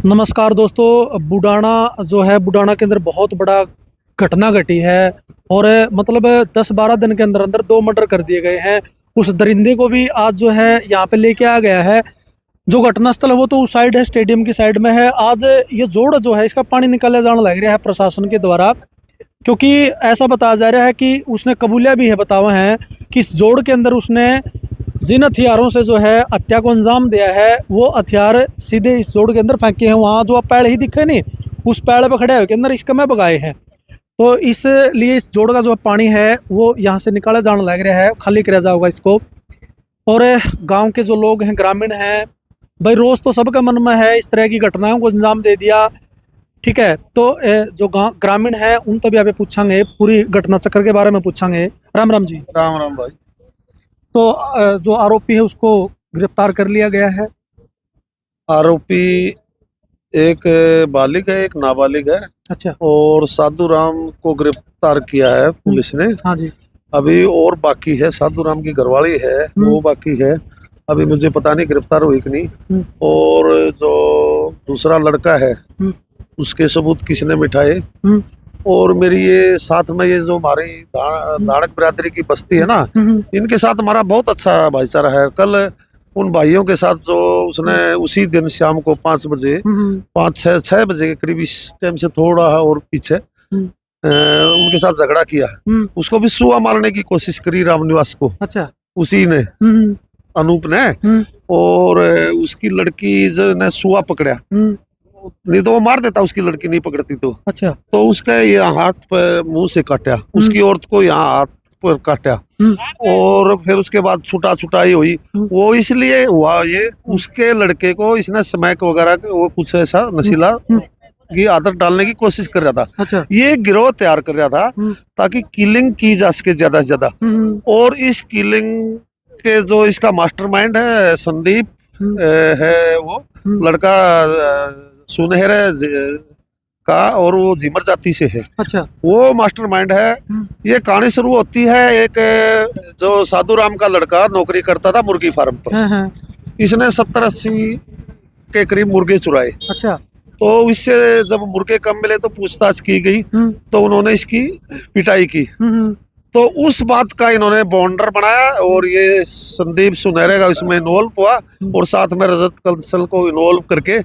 नमस्कार दोस्तों। बुडाना जो है, बुडाना के अंदर बहुत बड़ा घटना घटी है। और मतलब 10-12 दिन के अंदर अंदर 2 मर्डर कर दिए गए हैं। उस दरिंदे को भी आज जो है यहाँ पे लेके आ गया है। जो घटना स्थल है वो तो उस साइड है, स्टेडियम की साइड में है। आज ये जोड़ जो है इसका पानी निकाला जाने लग रहा है प्रशासन के द्वारा, क्योंकि ऐसा बताया जा रहा है कि उसने कबूलिया भी है, बतावा है कि इस जोड़ के अंदर उसने जिन हथियारों से जो है हत्या को अंजाम दिया है वो हथियार सीधे इस जोड़ के अंदर फेंके हैं। वहाँ जो आप पेड़ ही दिखे नहीं, उस पेड़ पर खड़े होकर अंदर इसके में बगाए हैं। तो इसलिए इस जोड़ का जो पानी है वो यहाँ से निकाला जाने लग रहा है, खाली किया जाएगा इसको। और गांव के जो लोग हैं, ग्रामीण हैं, भाई रोज़ तो सबका मन में है इस तरह की घटनाओं को अंजाम दे दिया, ठीक है। तो जो ग्रामीण है उन तभी यहाँ पे पूछांगे, पूरी घटना चक्र के बारे में पूछांगे। राम राम जी। राम राम भाई। तो जो आरोपी है उसको गिरफ्तार कर लिया गया है। आरोपी एक बालिग है, एक नाबालिग है। अच्छा। और साधु राम को गिरफ्तार किया है पुलिस ने। हाँ जी। अभी और बाकी है, साधु राम की घरवाली है वो बाकी है। अभी मुझे पता नहीं गिरफ्तार हुई कि नहीं। और जो दूसरा लड़का है उसके सबूत किसने मिठाए। और मेरी ये साथ में ये जो हमारी धाड़क बिरादरी की बस्ती है ना, इनके साथ हमारा बहुत अच्छा भाईचारा है। कल उन भाइयों के साथ जो उसने उसी दिन शाम को 5 बजे 5-6 बजे के करीब, इस टाइम से थोड़ा और पीछे उनके साथ झगड़ा किया। उसको भी सुआ मारने की कोशिश करी, रामनिवास को। अच्छा। उसी ने, अनूप ने। और उसकी लड़की जो ने सुआ पकड़ा, नहीं तो वो मार देता, उसकी लड़की नहीं पकड़ती तो। अच्छा। तो उसके यहाँ हाथ पे मुंह से काटा, उसकी औरत को यहाँ हाथ पर काटा। और फिर उसके बाद छुटाई हुई। वो इसलिए हुआ ये, उसके लड़के को इसने स्मैक वगैरह वो कुछ ऐसा नशीला की आदत डालने की कोशिश कर रहा था। अच्छा। ये गिरोह तैयार कर रहा था ताकि किलिंग की जा सके ज्यादा से ज्यादा। और इस किलिंग के जो इसका मास्टरमाइंड है संदीप है, वो लड़का सुनहरे का, और वो झिमर जाति से है। अच्छा। वो मास्टरमाइंड है। ये कहानी शुरू होती है, एक जो साधु राम का लड़का नौकरी करता था मुर्गी फार्म पर। इसने 70-80 के करीब मुर्गे चुराए। अच्छा। तो इससे जब मुर्गे कम मिले तो पूछताछ की गई, तो उन्होंने इसकी पिटाई की। तो उस बात का इन्होंने बॉन्डर बनाया, और ये संदीप सुनहरे का इसमें इन्वॉल्व हुआ। और साथ में रजत कंसल को इन्वॉल्व करके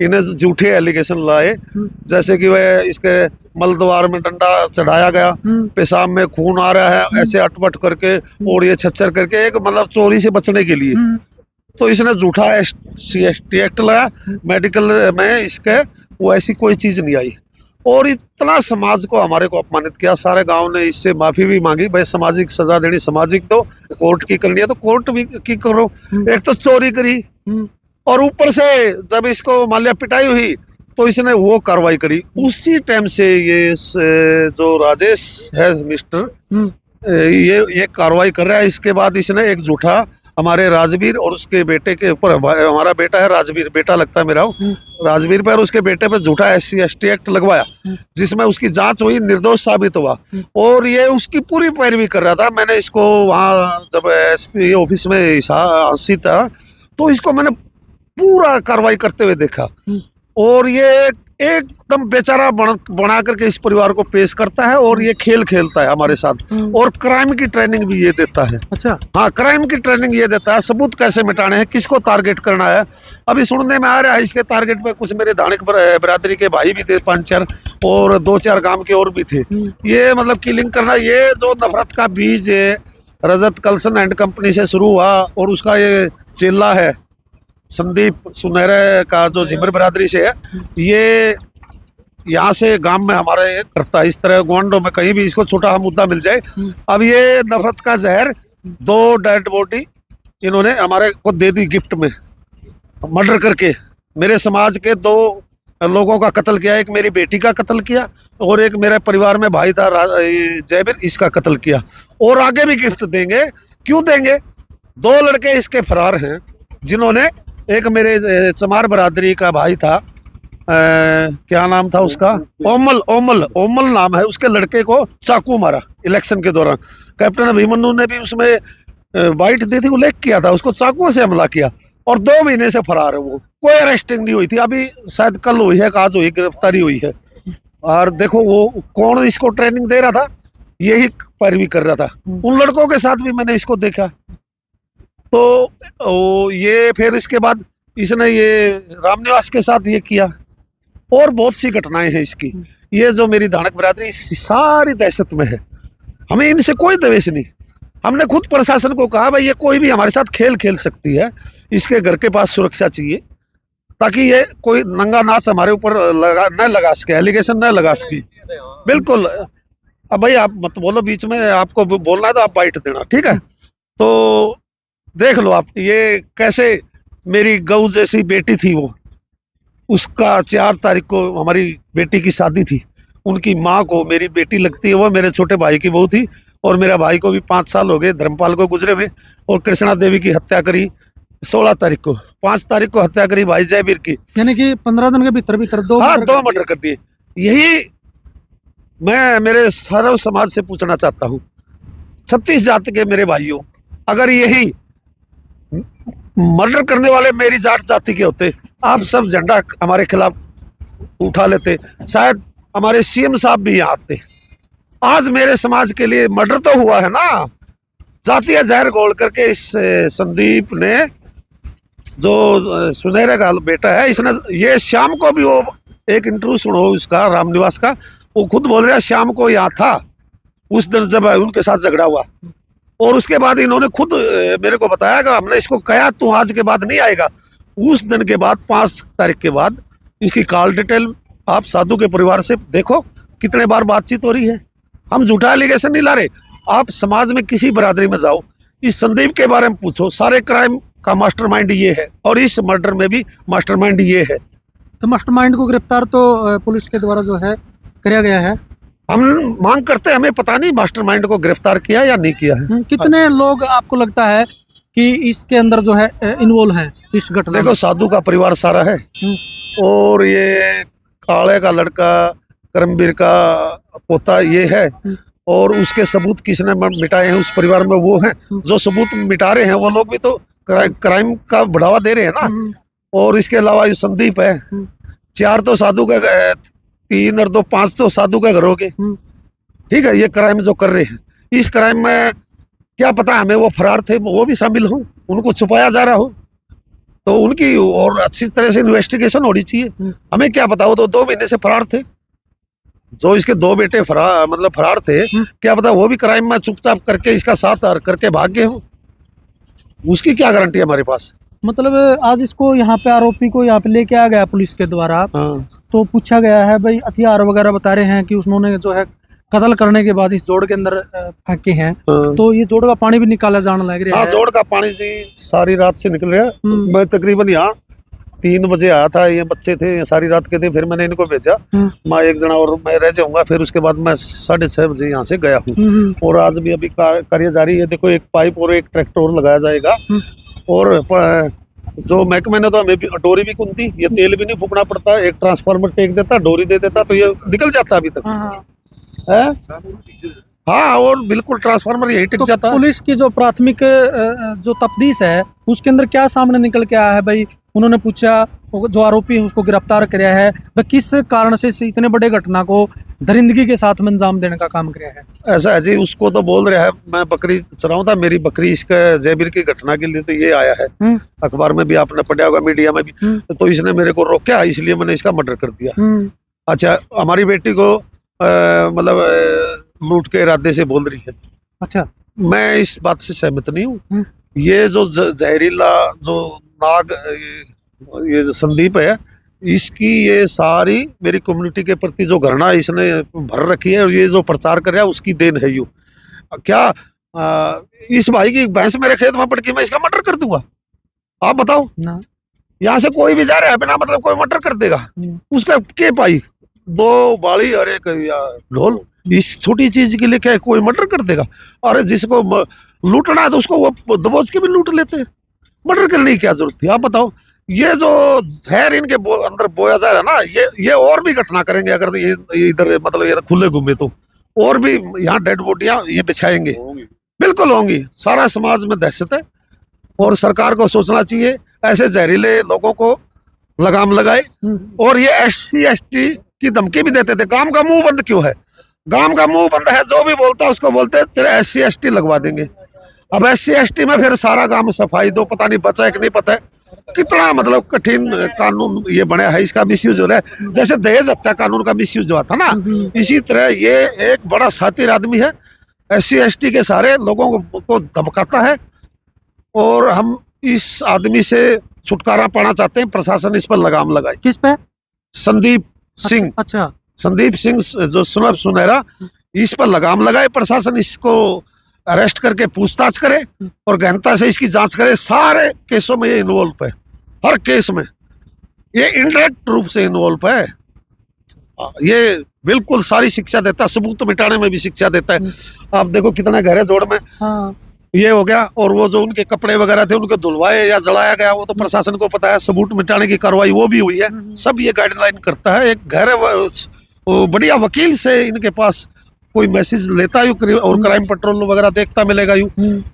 इन्हें झूठे एलिगेशन लाए, जैसे कि वह इसके मलद्वार में डंडा चढ़ाया गया, पेशाब में खून आ रहा है, ऐसे अटपट करके, और ये छच्चर करके, एक मतलब चोरी से बचने के लिए। तो इसने झूठा ST एक्ट लगाया। मेडिकल में इसके वो ऐसी कोई चीज नहीं आई। और इतना समाज को हमारे को अपमानित किया। सारे गांव ने इससे माफी भी मांगी, भाई सामाजिक सजा देनी, सामाजिक तो कोर्ट की करनी है तो कोर्ट भी की करो। एक तो चोरी करी, और ऊपर से जब इसको मान लिया पिटाई हुई तो इसने वो कार्रवाई करी। उसी टाइम से ये जो राजेश है मिस्टर, ये कार्रवाई कर रहा है। इसके बाद इसने एक झूठा हमारे राजवीर और उसके बेटे के ऊपर, हमारा बेटा है राजवीर, बेटा लगता है मेरा, राजवीर पर उसके बेटे पे झूठा SC एक्ट लगवाया, जिसमें उसकी जांच हुई, निर्दोष साबित हुआ। और ये उसकी पूरी पैरवी कर रहा था। मैंने इसको वहाँ जब SP ऑफिस में हांसी था तो इसको मैंने पूरा कार्रवाई करते हुए देखा। और ये एकदम बेचारा बना करके इस परिवार को पेश करता है, और ये खेल खेलता है हमारे साथ। और क्राइम की ट्रेनिंग भी ये देता है। अच्छा। हाँ, क्राइम की ट्रेनिंग ये देता है, सबूत कैसे मिटाने हैं, किसको टारगेट करना है। अभी सुनने में आ रहा है इसके टारगेट पे कुछ मेरे धाड़क बिरादरी के भाई भी थे 5-4, और 2-4 गांव के और भी थे। ये मतलब किलिंग करना, ये जो नफरत का बीज है रजत कल्सन एंड कंपनी से शुरू हुआ। और उसका ये चेला है संदीप सुनहरे का, जो झिमर बिरादरी से है, ये यहाँ से गांव में हमारे करता है। इस तरह गोंडो में कहीं भी इसको छोटा मुद्दा मिल जाए। अब ये नफरत का जहर 2 डेड बॉडी इन्होंने हमारे को दे दी गिफ्ट में, मर्डर करके। मेरे समाज के 2 लोगों का कत्ल किया, एक मेरी बेटी का कत्ल किया, और एक मेरे परिवार में भाई था जयबीर, इसका कत्ल किया। और आगे भी गिफ्ट देंगे। क्यों देंगे? 2 लड़के इसके फरार हैं, जिन्होंने, एक मेरे चमार बरादरी का भाई था, क्या नाम था उसका, ओमल नाम है, उसके लड़के को चाकू मारा इलेक्शन के दौरान। कैप्टन अभिमन्यु ने भी उसमें बाइट दी थी, उल्लेख किया था, उसको चाकुओं से हमला किया। और 2 महीने से फरार है वो, कोई अरेस्टिंग नहीं हुई थी। अभी शायद कल हुई है, आज हुई, गिरफ्तारी हुई है। और देखो वो कौन इसको ट्रेनिंग दे रहा था, यही पैरवी कर रहा था। उन लड़कों के साथ भी मैंने इसको देखा। तो ये फिर इसके बाद इसने ये रामनिवास के साथ ये किया, और बहुत सी घटनाएं हैं इसकी। ये जो मेरी धानक बरादरी इसकी सारी दहशत में है, हमें इनसे कोई द्वेष नहीं। हमने खुद प्रशासन को कहा भाई ये कोई भी हमारे साथ खेल खेल सकती है, इसके घर के पास सुरक्षा चाहिए, ताकि ये कोई नंगा नाच हमारे ऊपर न लगा सके, एलिगेशन न लगा सके। बिल्कुल। अब भाई आप मत बोलो बीच में, आपको बोलना है तो आप बाइट देना, ठीक है। तो देख लो आप, ये कैसे मेरी गऊ जैसी बेटी थी वो, उसका 4 तारीख को हमारी बेटी की शादी थी। उनकी माँ को मेरी बेटी लगती है, वो मेरे छोटे भाई की बहू थी। और मेरा भाई को भी 5 साल हो गए धर्मपाल को गुजरे हुए। और कृष्णा देवी की हत्या करी 16 तारीख को, 5 तारीख को हत्या करी भाई जयवीर की, यानी कि 15 दिन के भीतर भीतर 2 मर्डर कर दिए। यही मैं मेरे सर्व समाज से पूछना चाहता हूँ, 36 जाति के मेरे भाइयों, अगर यही मर्डर करने वाले मेरी जाट जाति के होते, आप सब झंडा हमारे खिलाफ उठा लेते, शायद हमारे सीएम साहब भी यहाँ आते। आज मेरे समाज के लिए मर्डर तो हुआ है ना, जातीय जहर घोल करके इस संदीप ने, जो सुनहरे का बेटा है, इसने ये श्याम को भी, वो एक इंटरव्यू सुनो उसका रामनिवास का, वो खुद बोल रहा है श्याम को यहाँ था उस दिन जब उनके साथ झगड़ा हुआ। और उसके बाद इन्होंने खुद मेरे को बताया कि हमने इसको कहा तू आज के बाद नहीं आएगा। उस दिन के बाद 5 तारीख के बाद इसकी कॉल डिटेल आप साधु के परिवार से देखो, कितने बार बातचीत हो रही है। हम झूठा एलिगेशन नहीं ला रहे। आप समाज में किसी बरादरी में जाओ, इस संदीप के बारे में पूछो, सारे क्राइम का मास्टरमाइंड ये है, और इस मर्डर में भी मास्टरमाइंड ये है। तो मास्टरमाइंड को गिरफ्तार तो पुलिस के द्वारा जो है किया गया है। हम मांग करते हैं, हमें पता नहीं मास्टरमाइंड को गिरफ्तार किया या नहीं किया है। कितने लोग आपको लगता है कि इसके अंदर जो है इन्वॉल्व हैं इस घटना? देखो साधु का परिवार सारा है, और ये काले का लड़का करमवीर का पोता ये है, और उसके सबूत किसने मिटाए हैं उस परिवार में वो हैं। जो सबूत मिटा रहे हैं वो लोग भी तो क्राइम का बढ़ावा दे रहे हैं ना। और इसके अलावा ये संदीप है, 4 तो साधु का, 3 और 2 5 तो साधु के घरों के, ठीक है। ये क्राइम जो कर रहे हैं, इस क्राइम में क्या पता हमें वो फरार थे, वो भी शामिल हो, उनको छुपाया जा रहा हो, तो उनकी और अच्छी तरह से इन्वेस्टिगेशन होनी चाहिए। हमें क्या पता, वो तो 2 महीने से फरार थे। जो इसके 2 बेटे फरार थे, क्या पता वो भी क्राइम में चुपचाप करके इसका साथ करके भाग गए हो, उसकी क्या गारंटी है हमारे पास। मतलब आज इसको यहाँ पे, आरोपी को यहाँ पे लेके आ गया पुलिस के द्वारा। तो पूछा गया है भाई, हथियार वगैरह बता रहे हैं कि उन्होंने जो है कत्ल करने के बाद इस जोड़ के अंदर फेंके हैं। तो ये जोड़ का पानी भी निकाला जाने लग रहा है। जोड़ का पानी जी सारी रात से निकल रहा है। मैं तकरीबन यहाँ 3 बजे आया था, ये बच्चे थे सारी रात के थे, फिर मैंने इनको भेजा, मैं एक जना और मैं रह जाऊंगा। फिर उसके बाद मैं 6:30 बजे यहाँ से गया हूँ, और आज भी अभी कार्य जारी है। देखो एक पाइप और एक ट्रैक्टर लगाया जाएगा, और जो महकमे ने तो हमें डोरी भी कुंती, ये तेल भी नहीं फूकना पड़ता, एक ट्रांसफार्मर टेक देता, डोरी दे देता, तो ये निकल जाता अभी तक है। हाँ, और बिल्कुल ट्रांसफार्मर यही टिक तो जाता है। पुलिस की जो प्राथमिक जो तफ्तीश है उसके अंदर क्या सामने निकल के आया है भाई? उन्होंने पूछा, जो आरोपी है उसको गिरफ्तार किया है, वह किस कारण से इतने बड़े घटना को दरिंदगी के साथ में अंजाम देने का काम किया है? ऐसा है जी, उसको तो बोल रहा है मैं बकरी चराऊं था, मेरी बकरी इसका जयवीर की घटना के लिए तो ये आया है। अखबार में भी आपने पढ़ा होगा, मीडिया में भी। तो इसने मेरे को रोका, इसलिए मैंने इसका मर्डर कर दिया। अच्छा, हमारी बेटी को मतलब लूट के इरादे से बोल रही है। अच्छा, मैं इस बात से सहमत नहीं हूँ। ये जो जहरीला जो नाग, ये जो संदीप है, इसकी ये सारी मेरी कम्युनिटी के प्रति जो घृणा इसने भर रखी है, और ये जो प्रचार कर रहा है उसकी देन है। यू क्या इस भाई की भैंस मेरे खेत में पड़ के मैं इसका मर्डर कर दूंगा? आप बताओ ना। यहाँ से कोई भी जा रहा है बिना मतलब कोई मर्डर कर देगा, उसका के पाई 2 बाली और एक ढोल, इस छोटी चीज के लिए क्या कोई मर्डर कर देगा? और जिसको लूटना है तो उसको वो दबोच के भी लूट लेते हैं, मर्डर करने की क्या जरूरत थी? आप बताओ। ये जो जहर इनके अंदर बोया जा रहा है ना, ये और भी घटना करेंगे अगर ये इधर मतलब ये खुले घूमे तो, और भी यहाँ डेड बॉडियां ये बिछाएंगे, बिल्कुल होंगी। सारा समाज में दहशत है, और सरकार को सोचना चाहिए। ऐसे जहरीले लोगों को लगाम लगाए। और ये SC ST की धमकी भी देते थे। गांव का मुंह बंद क्यों है? गांव का मुंह बंद है, जो भी बोलता है उसको बोलते तेरे SC ST लगवा देंगे। अब SC ST में फिर सारा गांव में सफाई दो, पता नहीं बचा है कि नहीं पता है। कितना मतलब कठिन कानून ये बना है, इसका मिसयूज हो रहा है। जैसे दहेज हत्या कानून का मिसयूज हुआ था ना, इसी तरह ये एक बड़ा शातिर आदमी है, SC ST के सारे लोगों को धमकाता है। और हम इस आदमी से छुटकारा पाना चाहते हैं, प्रशासन इस पर लगाम लगाए। किस पे? संदीप सिंह, अच्छा, संदीप सिंह जो सुलभ सुनहरा, इस पर लगाम लगाए। प्रशासन इसको अरेस्ट करके पूछताछ करे और गहनता से इसकी जांच करे। सारे केसों में ये इन्वॉल्व है, हर केस में ये इनडायरेक्ट रूप से इन्वॉल्व है। ये बिल्कुल सारी शिक्षा देता है, सबूत मिटाने में भी शिक्षा देता है। आप देखो कितना गहरे जोड़ में हाँ, ये हो गया। और वो जो उनके कपड़े वगैरह थे उनको धुलवाए या जलाया गया, वो तो प्रशासन को पता है। सबूत मिटाने की कार्रवाई वो भी हुई है। सब ये गाइडलाइन करता है। एक गहरे बढ़िया वकील से इनके पास कोई मैसेज लेता यूं और क्राइम पेट्रोल वगैरह देखता मिलेगा यूं,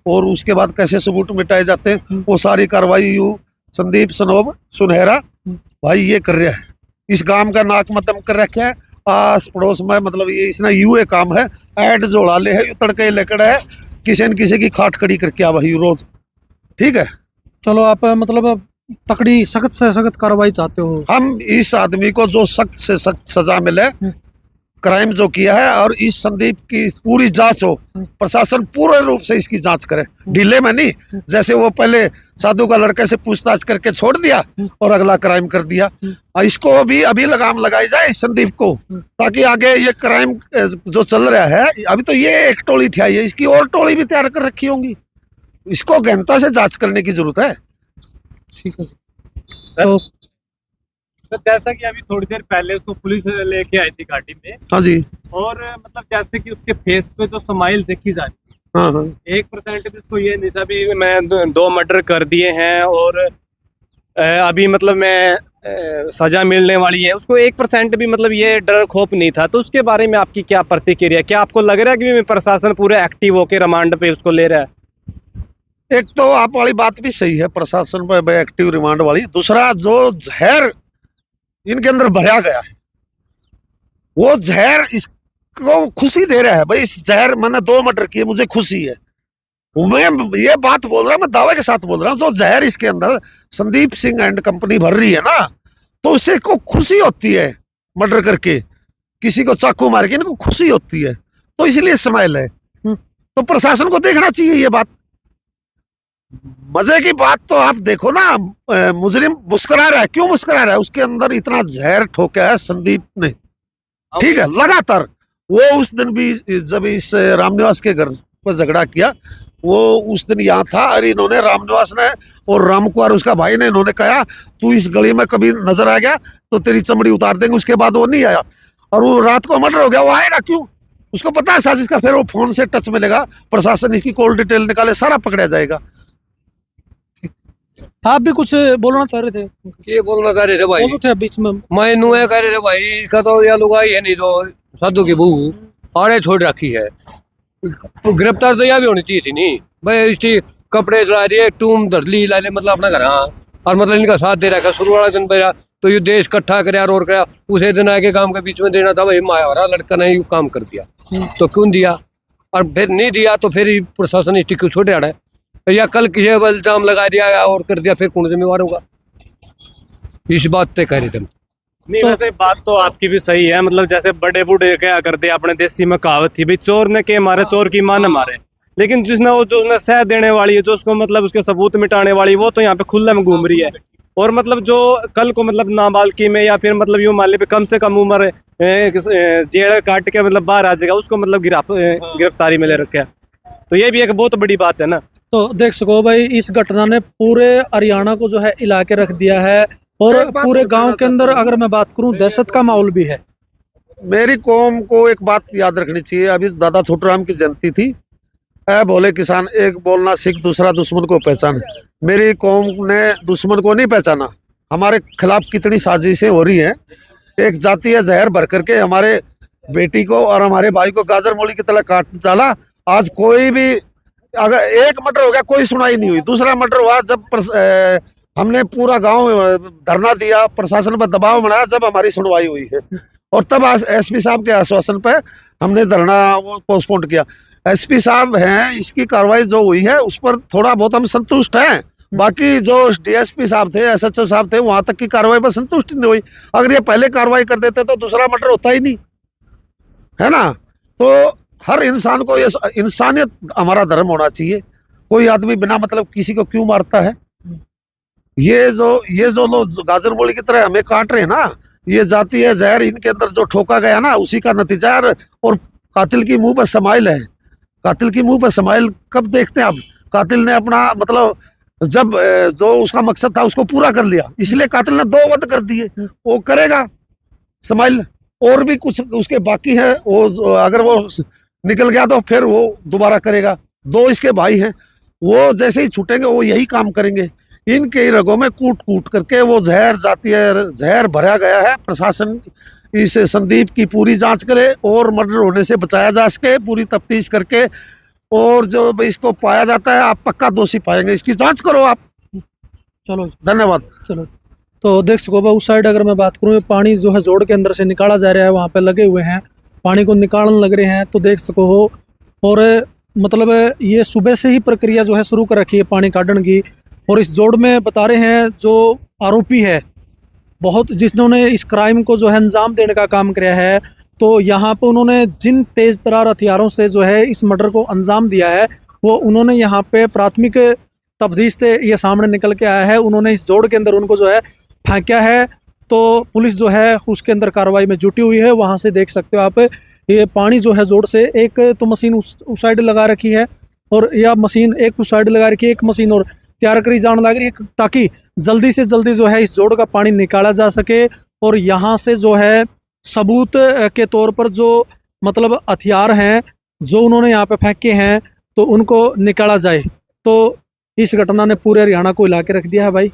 और उसके बाद कैसे सबूत मिटाए जाते हैं वो सारी कार्रवाई यूं संदीप सनोब सुनहरा भाई ये कर रहा है। इस गांव का नाक मध्यम कर रखा है आस पड़ोस में। मतलब ये इसने यूं काम है, ऐड जोड़ा ले है, यू तड़के लेकर है, किसी न किसी की खाट खड़ी करके आ भाई रोज। ठीक है, चलो आप मतलब तकड़ी सख्त से सख्त कार्रवाई चाहते हो। हम इस आदमी को जो सख्त से सख्त सजा मिले, क्राइम जो किया है, और इस संदीप की पूरी जांच हो। प्रशासन पूरे रूप से इसकी जांच करे, ढीले में नहीं। जैसे वो पहले साधु का लड़के से पूछताछ करके छोड़ दिया और अगला क्राइम कर दिया, इसको भी अभी लगाम लगाई जाए इस संदीप को, ताकि आगे ये क्राइम जो चल रहा है, अभी तो ये एक टोली थी है, इसकी और टोली भी तैयार कर रखी होंगी। इसको गहनता से जांच करने की जरूरत है। ठीक है, तो तो जैसा कि अभी थोड़ी देर पहले उसको पुलिस लेके आई थी घाटी में, हाँ जी, और मतलब जैसे कि उसके फेस पे जो स्माइल देखी जा रही है, हाँ हाँ 1% भी उसको ये नहीं था भी मैं 2 मर्डर कर दिए हैं और अभी मतलब मैं सजा मिलने वाली है। उसको 1% भी मतलब ये डर खौफ नहीं था। तो उसके बारे में आपकी क्या प्रतिक्रिया? क्या आपको लग रहा है कि प्रशासन पूरे एक्टिव होकर रिमांड पे उसको ले रहा है? एक तो आप वाली बात भी सही है, प्रशासन पर एक्टिव रिमांड वाली। दूसरा, जो जहर इनके अंदर भरा गया है, वो जहर इसको खुशी दे रहा है। भाई इस जहर मैंने 2 मर्डर किए, मुझे खुशी है। मैं ये बात बोल रहा हूँ, मैं दावे के साथ बोल रहा हूँ। जो जहर इसके अंदर संदीप सिंह एंड कंपनी भर रही है ना, तो उससे इसको खुशी होती है। मर्डर करके किसी को चाकू मार के इनको खुशी होती है, तो इसलिए स्माइल है। तो प्रशासन को देखना चाहिए ये बात। मजे की बात तो आप देखो ना, मुजरिम मुस्कुरा रहा है। क्यों मुस्कुरा रहा है? उसके अंदर इतना जहर ठोका है संदीप ने, ठीक है, लगातार। वो उस दिन भी जब इस रामनिवास के घर पर झगड़ा किया, वो उस दिन यहाँ था, और इन्होंने रामनिवास ने और रामकुमार उसका भाई ने, इन्होंने कहा तू इस गली में कभी नजर आ गया तो तेरी चमड़ी उतार देंगे। उसके बाद वो नहीं आया, और वो रात को मर्डर हो गया। वो आएगा क्यों? उसको पता है साजिश का। फिर वो फोन से टच मिलेगा, प्रशासन इसकी कॉल डिटेल निकाले, सारा पकड़ा जाएगा। आप भी कुछ बोलना चाह रहे थे? ये बोलना चाह रहे थे भाई, बोलो थे बीच में। मैं नू ये कह रहे थे भाई, इसका तो या लुगाई है नहीं तो साधु की बहू आड़े छोड़ रखी है। तो गिरफ्तार तो यह भी होनी चाहिए थी नहीं भाई। इसकी कपड़े चला रही है, टूम धर ली लाले, मतलब अपना घर, और मतलब इनका साथ दे रखा। शुरू वाला दिन मेरा तो ये देश इकट्ठा कर और क्या, उसे दिन आके काम के बीच में देना था भाई। माया लड़का ने यू काम कर दिया, तो क्यों दिया? और फिर नहीं दिया तो फिर प्रशासन इसकी क्यों छोड़े आड़ा है? या कल किसी इल्जाम लगा दिया और कर दिया, फिर कौन जिम्मेवार होगा? इस बात पे कह रहे थे। नहीं, वैसे बात तो आपकी भी सही है। मतलब जैसे बड़े बूढ़े क्या करते, अपने देसी में कहावत थी भाई, चोर ने के मारे, चोर की मां ने मारे। लेकिन जिसने वो जो उसने सह देने वाली है, जो उसको मतलब उसके सबूत मिटाने वाली, वो तो यहाँ पे खुले में घूम रही है। और मतलब जो कल को मतलब नाबालिगी में, या फिर मतलब यूं मान ली कम से कम उम्र जेल काट के मतलब बाहर आ जाएगा, उसको मतलब गिरफ्तारी में ले रखे है। तो ये भी एक बहुत बड़ी बात है ना। तो देख सको भाई, इस घटना ने पूरे हरियाणा को जो है हिला के रख दिया है, और पूरे गांव के अंदर अगर मैं बात करूं, दहशत का माहौल भी है। मेरी कौम को एक बात याद रखनी चाहिए। अभी दादा छोटूराम की जयंती थी। ऐ बोले किसान, एक बोलना सीख, दूसरा दुश्मन को पहचान। मेरी कौम ने दुश्मन को नहीं पहचाना। हमारे खिलाफ कितनी साजिशें हो रही हैं। एक जातीय जहर भर करके हमारे बेटी को और हमारे भाई को गाजर मूली की तरह काट डाला। आज कोई भी, अगर एक मर्डर हो गया, कोई सुनाई नहीं हुई। दूसरा मर्डर हुआ जब हमने पूरा गांव धरना दिया, प्रशासन पर दबाव बनाया, जब हमारी सुनवाई हुई है। और तब एसपी साहब के आश्वासन पे हमने धरना वो पोस्टपोन किया। एसपी साहब हैं, इसकी कार्रवाई जो हुई है उस पर थोड़ा बहुत हम संतुष्ट हैं। बाकी जो डीएसपी साहब थे, एसएचओ साहब थे, वहां तक की कार्रवाई पर संतुष्ट नहीं हुई। अगर ये पहले कार्रवाई कर देते तो दूसरा मर्डर होता ही नहीं, है ना। तो हर इंसान को ये इंसानियत हमारा धर्म होना चाहिए। कोई आदमी बिना मतलब किसी को क्यों मारता है? ये जो लोग गाजर मूली की तरह हमें काट रहे हैं ना, ये जाती है जहर इनके अंदर जो ठोका गया ना, उसी का नतीजा है। और कातिल की मुंह पर समाइल है, कातिल की मुंह पर समाइल कब देखते हैं आप? कातिल ने अपना मतलब जब जो उसका मकसद था उसको पूरा कर लिया, इसलिए कातिल ने 2 वध कर दिए। वो करेगा समाइल, और भी कुछ उसके बाकी है। वो अगर वो निकल गया तो फिर वो दोबारा करेगा। 2 इसके भाई हैं, वो जैसे ही छूटेंगे वो यही काम करेंगे। इनके रगों में कूट कूट करके वो जहर जाती है, जहर भरा गया है। प्रशासन इस संदीप की पूरी जांच करे और मर्डर होने से बचाया जा सके, पूरी तफ्तीश करके। और जो इसको पाया जाता है, आप पक्का दोषी पाएंगे, इसकी जांच करो आप। चलो धन्यवाद। चलो। तो देख सको भाई, उस साइड अगर मैं बात करूँ, पानी जो है जोड़ के अंदर से निकाला जा रहा है, वहाँ पे लगे हुए हैं, पानी को निकालने लग रहे हैं, तो देख सको हो। और मतलब ये सुबह से ही प्रक्रिया जो है शुरू कर रखी है पानी काटने की। और इस जोड़ में बता रहे हैं जो आरोपी है, बहुत जिन्होंने इस क्राइम को जो है अंजाम देने का काम किया है, तो यहाँ पे उन्होंने जिन तेज तरार हथियारों से जो है इस मर्डर को अंजाम दिया है, वो उन्होंने यहाँ पे प्राथमिक तफ्तीश से ये सामने निकल के आया है। उन्होंने इस जोड़ के अंदर उनको जो है फेंका है। तो पुलिस जो है उसके अंदर कार्रवाई में जुटी हुई है। वहाँ से देख सकते हो आप, ये पानी जो है जोड़ से, एक तो मशीन उस साइड लगा रखी है, और यह मशीन एक उस साइड लगा रखी है, एक मशीन और तैयार करी जाने लग रही है, ताकि जल्दी से जल्दी जो है इस जोड़ का पानी निकाला जा सके। और यहाँ से जो है सबूत के तौर पर जो मतलब हथियार हैं जो उन्होंने यहाँ पे फेंके हैं, तो उनको निकाला जाए। तो इस घटना ने पूरे हरियाणा को हिला के रख दिया है भाई।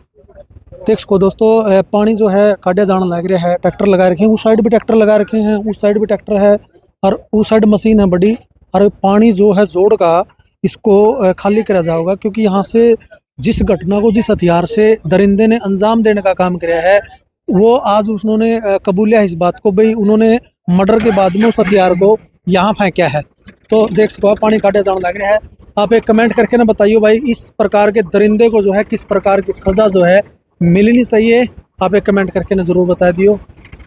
देख सको दोस्तों, पानी जो है काटे जाने लग रहा है, ट्रैक्टर लगा रखे हैं, उस साइड भी ट्रैक्टर लगा रखे हैं, उस साइड भी ट्रैक्टर है, और उस साइड मशीन है बड़ी। और पानी जो है जोड़ का, इसको खाली करा जाएगा, क्योंकि यहाँ से जिस घटना को जिस हथियार से दरिंदे ने अंजाम देने का काम किया है, वो आज उन्होंने कबूलिया इस बात को, भाई उन्होंने मर्डर के बाद में उस हथियार को यहाँ फेंका है। तो देख सको आप, पानी काटे जाने लग रहा है। आप एक कमेंट करके ना बताइए भाई, इस प्रकार के दरिंदे को जो है किस प्रकार की सज़ा जो है मिलनी चाहिए। आप एक कमेंट करके ना ज़रूर बता दियो।